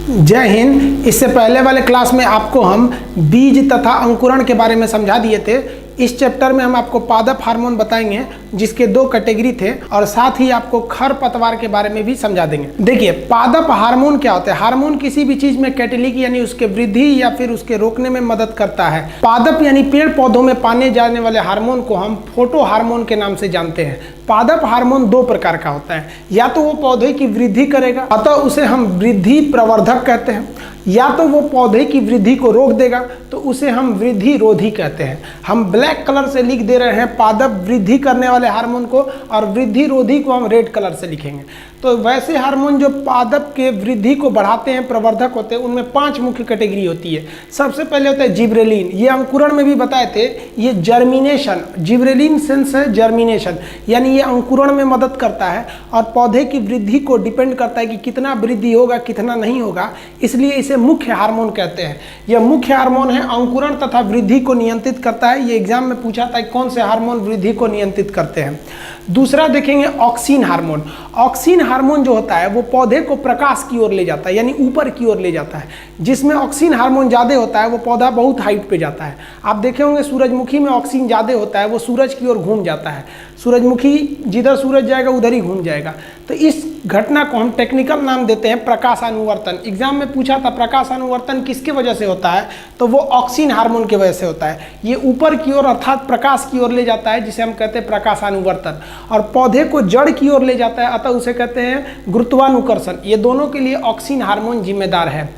जय हिंद। इससे पहले वाले क्लास में आपको हम बीज तथा अंकुरण के बारे में समझा दिए थे। इस चैप्टर में हम आपको पादप हार्मोन बताएंगे जिसके 2 कैटेगरी थे और साथ ही आपको खरपतवार के बारे में भी समझा देंगे। देखिए, पादप हार्मोन क्या होता है। हार्मोन किसी भी चीज में कैटेलिक यानी उसके वृद्धि या फिर उसके रोकने में मदद करता है। पादप यानी पेड़ पौधों में पाने जाने वाले हार्मोन को हम फोटो हार्मोन के नाम से जानते हैं। पादप हार्मोन 2 प्रकार का होता है, या तो वो पौधे की वृद्धि करेगा अतः उसे हम वृद्धि प्रवर्धक कहते हैं, या तो वो पौधे की वृद्धि को रोक देगा तो उसे हम वृद्धि रोधी कहते हैं। हम ब्लैक कलर से लिख दे रहे हैं पादप वृद्धि करने वाले हार्मोन को और वृद्धि रोधी को हम रेड कलर से लिखेंगे। तो वैसे हार्मोन जो पादप के वृद्धि को बढ़ाते हैं, प्रवर्धक होते हैं, उनमें 5 मुख्य कैटेगरी होती है। सबसे पहले होता है जिब्रेलिन। ये अंकुरण में भी बताए थे। ये जर्मिनेशन, जिब्रेलिन सेंस है जर्मिनेशन, यानी ये अंकुरण में मदद करता है और पौधे की वृद्धि को डिपेंड करता है कि कितना वृद्धि होगा कितना नहीं होगा, इसलिए इसे मुख्य हार्मोन कहते हैं। यह मुख्य हार्मोन है, अंकुरण तथा वृद्धि को नियंत्रित करता है। ये एग्जाम में पूछा था कौन से हार्मोन वृद्धि को नियंत्रित करते हैं। दूसरा देखेंगे ऑक्सीन हार्मोन। ऑक्सीन हार्मोन जो होता है वो पौधे को प्रकाश की ओर ले जाता है, यानी ऊपर की ओर ले जाता है। जिसमें ऑक्सीन हार्मोन ज़्यादा होता है वो पौधा बहुत हाइट पे जाता है। आप देखे होंगे सूरजमुखी में ऑक्सीन ज़्यादा होता है, वो सूरज की ओर घूम जाता है। सूरजमुखी जिधर सूरज जाएगा उधर ही घूम जाएगा। तो इस घटना को हम टेक्निकल नाम देते हैं प्रकाशानुवर्तन। एग्जाम में पूछा था प्रकाशानुवर्तन किसके वजह से होता है, तो वो ऑक्सीन हार्मोन की वजह से होता है। ये ऊपर की ओर अर्थात प्रकाश की ओर ले जाता है, जिसे हम कहते हैं प्रकाशानुवर्तन, और पौधे को जड़ की ओर ले जाता है, अतः उसे कहते हैं गुरुत्वानुकर्षण। ये दोनों के लिए ऑक्सीन हार्मोन जिम्मेदार है।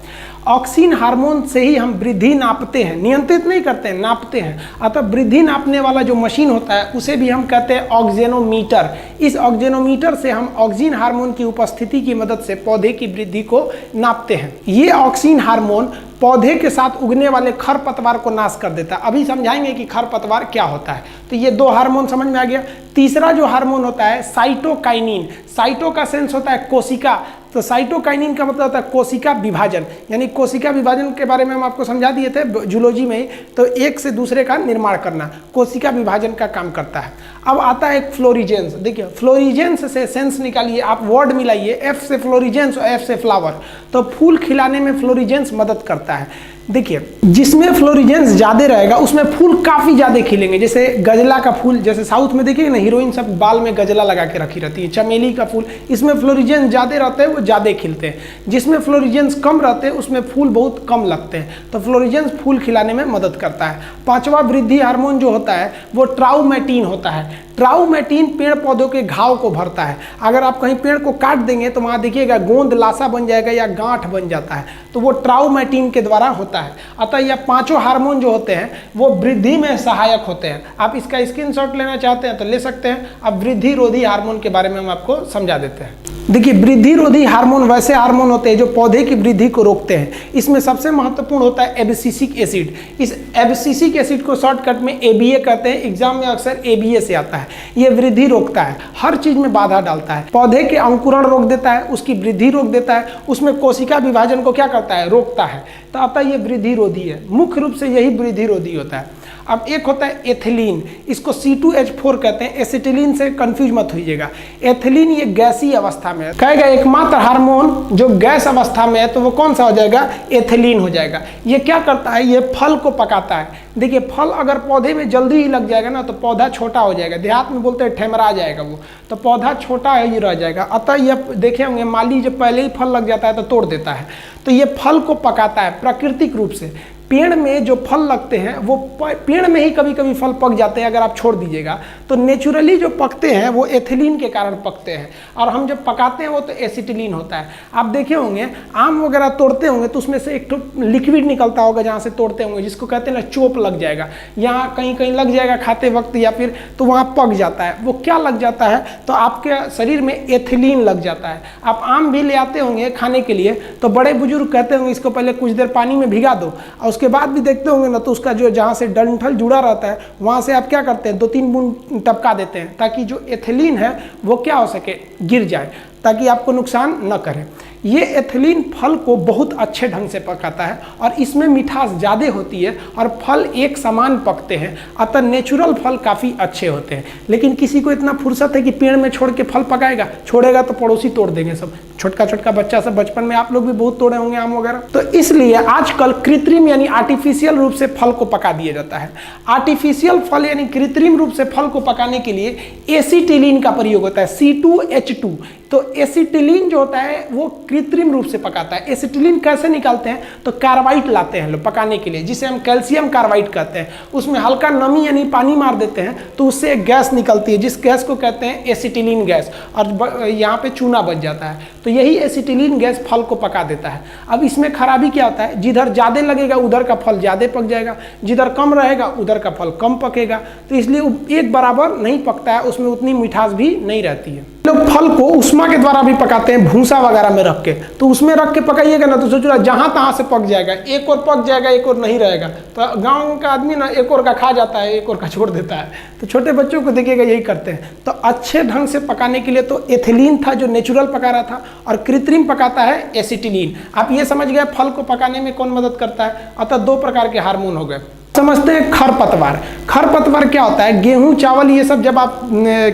ऑक्सीन हार्मोन से ही हम वृद्धि नापते हैं, नियंत्रित नहीं करते हैं, नापते हैं। अतः वृद्धि नापने वाला जो मशीन होता है उसे भी हम कहते हैं ऑक्जेनोमीटर। इस ऑक्जेनोमीटर से हम ऑक्सीन हार्मोन की उपस्थिति की मदद से पौधे की वृद्धि को नापते हैं। ये ऑक्सीन हार्मोन पौधे के साथ उगने वाले खरपतवार को नाश कर देता है। अभी समझाएंगे कि खरपतवार क्या होता है। तो ये 2 हार्मोन समझ में आ गया। तीसरा जो हार्मोन होता है साइटोकाइनिन। साइटो का सेंस होता है कोशिका, तो साइटोकाइनिन का मतलब होता है कोशिका विभाजन, यानी कोशिका विभाजन के बारे में हम आपको समझा दिए थे जूलॉजी में ही। तो एक से दूसरे का निर्माण करना कोशिका विभाजन का काम करता है। अब आता है एक फ्लोरिजेंस। देखिए, फ्लोरिजेंस से सेंस निकालिए, आप वर्ड मिलाइए, F से फ्लोरिजेंस और F से फ्लावर। तो फूल खिलाने में फ्लोरिजेंस मदद करता है। देखिए, जिसमें फ्लोरिजेंस ज़्यादा रहेगा उसमें फूल काफ़ी ज़्यादा खिलेंगे। जैसे गजला का फूल, जैसे साउथ में देखिए ना हीरोइन सब बाल में गजला लगा के रखी रहती है। चमेली का फूल, इसमें फ्लोरिजेंस ज़्यादा रहते हैं, वो ज़्यादा खिलते हैं। जिसमें फ्लोरिजेंस कम रहते हैं उसमें फूल बहुत कम लगते हैं। तो फ्लोरिजेंस फूल खिलाने में मदद करता है। 5वां वृद्धि हार्मोन जो होता है वो ट्राउमेटिन होता है। ट्राउमेटिन पेड़ पौधों के घाव को भरता है। अगर आप कहीं पेड़ को काट देंगे तो वहाँ देखिएगा गोंद लासा बन जाएगा या गांठ बन जाता है, तो वो ट्राउमेटिन के द्वारा होता है। अतः यह 5 हार्मोन जो होते हैं वो वृद्धि में सहायक होते हैं। आप इसका स्क्रीनशॉट लेना चाहते हैं तो ले सकते हैं। अब वृद्धि रोधी हार्मोन के बारे में हम आपको समझा देते हैं। देखिए, वृद्धि रोधी हार्मोन वैसे हार्मोन होते हैं जो पौधे की वृद्धि को रोकते हैं। इसमें सबसे महत्वपूर्ण होता है एब्सिसिक एसिड। इस एब्सिसिक एसिड को शॉर्टकट में ABA कहते हैं। एग्जाम में अक्सर ABA से आता है। ये वृद्धि रोकता है, हर चीज में बाधा डालता है। पौधे के अंकुरण रोक देता है, उसकी वृद्धि रोक देता है, उसमें कोशिका विभाजन को क्या करता है, रोकता है। तो अतः ये वृद्धि रोधी है। मुख्य रूप से यही वृद्धि रोधी होता है। अब एक होता है एथिलीन, इसको C2H4 कहते हैं। एसिटिलीन से कंफ्यूज मत होइएगा। एथिलीन ये गैसीय अवस्था में है। कहेगा एकमात्र हार्मोन जो गैस अवस्था में है तो वो कौन सा हो जाएगा, एथिलीन हो जाएगा। ये क्या करता है, ये फल को पकाता है। देखिए, फल अगर पौधे में जल्दी ही लग जाएगा ना तो पौधा छोटा हो जाएगा। देहात में बोलते हैं ठेमरा जाएगा वो, तो पौधा छोटा ही रह जाएगा। अतः ये देखे होंगे माली जब पहले ही फल लग जाता है तो तोड़ देता है। तो ये फल को पकाता है प्राकृतिक रूप से। पेड़ में जो फल लगते हैं वो पेड़ में ही कभी कभी फल पक जाते हैं अगर आप छोड़ दीजिएगा। तो नेचुरली जो पकते हैं वो एथिलीन के कारण पकते हैं, और हम जब पकाते हैं वो तो एसिटिलीन होता है। आप देखे होंगे आम वगैरह तोड़ते होंगे तो उसमें से एक तो लिक्विड निकलता होगा जहाँ से तोड़ते होंगे, जिसको कहते हैं ना चोप लग जाएगा, यहाँ कहीं कहीं लग जाएगा खाते वक्त, या फिर तो वहाँ पक जाता है। वो क्या लग जाता है, तो आपके शरीर में एथिलीन लग जाता है। आप आम भी ले आते होंगे खाने के लिए तो बड़े बुजुर्ग कहते होंगे इसको पहले कुछ देर पानी में भिगा दो, और उसके बाद भी देखते होंगे ना तो उसका जो जहाँ से डंठल जुड़ा रहता है वहाँ से आप क्या करते हैं 2-3 बूंद टपका देते हैं, ताकि जो एथिलीन है वो क्या हो सके, गिर जाए, ताकि आपको नुकसान न करे। ये एथिलीन फल को बहुत अच्छे ढंग से पकाता है और इसमें मिठास ज़्यादा होती है और फल एक समान पकते हैं, अतः नेचुरल फल काफ़ी अच्छे होते हैं। लेकिन किसी को इतना फुर्सत है कि पेड़ में छोड़ के फल पकाएगा, छोड़ेगा तो पड़ोसी तोड़ देंगे सब। छोटका छोटका बच्चा सब बचपन में आप लोग भी बहुत तोड़े होंगे आम वगैरह। तो इसलिए आजकल कृत्रिम यानी आर्टिफिशियल रूप से फल को पका दिया जाता है। आर्टिफिशियल फल यानी कृत्रिम रूप से फल को पकाने के लिए एसिटिलीन का प्रयोग होता है, C2H2। तो एसिटिलीन जो होता है वो कृत्रिम रूप से पकाता है। एसिटिलीन कैसे निकालते हैं, तो कार्बाइड लाते हैं लोग पकाने के लिए, जिसे हम कैल्शियम कार्बाइड कहते हैं। उसमें हल्का नमी यानी पानी मार देते हैं तो उससे एक गैस निकलती है, जिस गैस को कहते हैं एसिटिलीन गैस, और यहाँ पे चूना बच जाता है। तो यही एसिटिलीन गैस फल को पका देता है। अब इसमें खराबी क्या होता है, जिधर ज़्यादा लगेगा उधर का फल ज़्यादा पक जाएगा, जिधर कम रहेगा उधर का फल कम पकेगा। तो इसलिए एक बराबर नहीं पकता है, उसमें उतनी मिठास भी नहीं रहती है। लोग फल को उष्मा के द्वारा भी पकाते हैं, भूसा वगैरह में रख के। तो उसमें रख के पकाइएगा ना तो सोच रहा जहाँ तहाँ से पक जाएगा, एक और पक जाएगा एक और नहीं रहेगा। तो गांव का आदमी ना एक और का खा जाता है, एक और का छोड़ देता है। तो छोटे बच्चों को देखिएगा यही करते हैं। तो अच्छे ढंग से पकाने के लिए तो एथिलीन था जो नेचुरल पका रहा था, और कृत्रिम पकाता है एसिटिलीन। आप ये समझ गए फल को पकाने में कौन मदद करता है। अतः दो प्रकार के हार्मोन हो गए। समझते हैं खरपतवार। खरपतवार क्या होता है, गेहूं चावल ये सब जब आप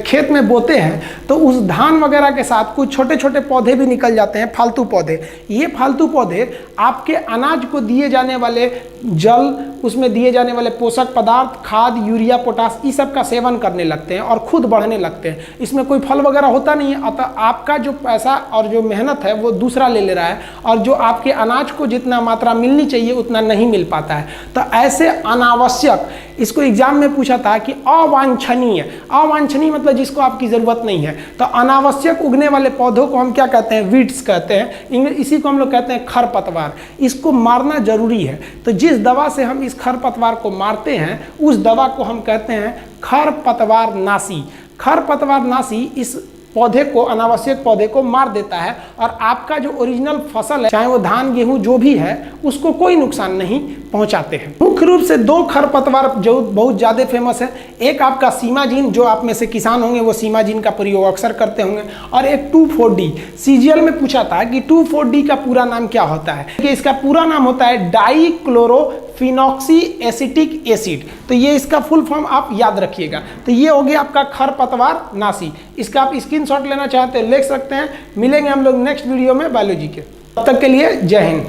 खेत में बोते हैं तो उस धान वगैरह के साथ कुछ छोटे छोटे पौधे भी निकल जाते हैं, फालतू पौधे। ये फालतू पौधे आपके अनाज को दिए जाने वाले जल, उसमें दिए जाने वाले पोषक पदार्थ, खाद, यूरिया, पोटास, इस सब का सेवन करने लगते हैं और खुद बढ़ने लगते हैं। इसमें कोई फल वगैरह होता नहीं है। अतः आपका जो पैसा और जो मेहनत है वो दूसरा ले रहा है, और जो आपके अनाज को जितना मात्रा मिलनी चाहिए उतना नहीं मिल पाता है। तो ऐसे अनावश्यक, इसको एग्जाम में पूछा था कि अवांछनीय, अवांछनीय मतलब जिसको आपकी जरूरत नहीं है। तो अनावश्यक उगने वाले पौधों को हम क्या कहते हैं, वीड्स कहते हैं। इसी को हम लोग कहते हैं खरपतवार। इसको मारना जरूरी है। तो जिस दवा से हम इस खरपतवार को मारते हैं उस दवा को हम कहते हैं खरपतवार नाशी। खरपतवार नाशी इस पौधे को, अनावश्यक पौधे को मार देता है, और आपका जो ओरिजिनल फसल है, चाहे वो धान गेहूं जो भी है, उसको कोई नुकसान नहीं पहुंचाते हैं। मुख्य रूप से दो खरपतवार जो बहुत ज़्यादा फेमस है, एक आपका सीमाजीन, जो आप में से किसान होंगे वो सीमाजीन का प्रयोग अक्सर करते होंगे, और एक 2,4-D। सीजीएल में पूछा था कि 2,4-D का पूरा नाम क्या होता है। कि इसका पूरा नाम होता है डाइक्लोरोफिनॉक्सी एसिटिक एसिड। तो ये इसका फुल फॉर्म आप याद रखिएगा। तो ये हो गया आपका खरपतवार नाशी। इसका आप स्क्रीनशॉट लेना चाहते हैं ले सकते हैं। मिलेंगे हम लोग नेक्स्ट वीडियो में बायोलॉजी के। तब तक के लिए जय हिंद।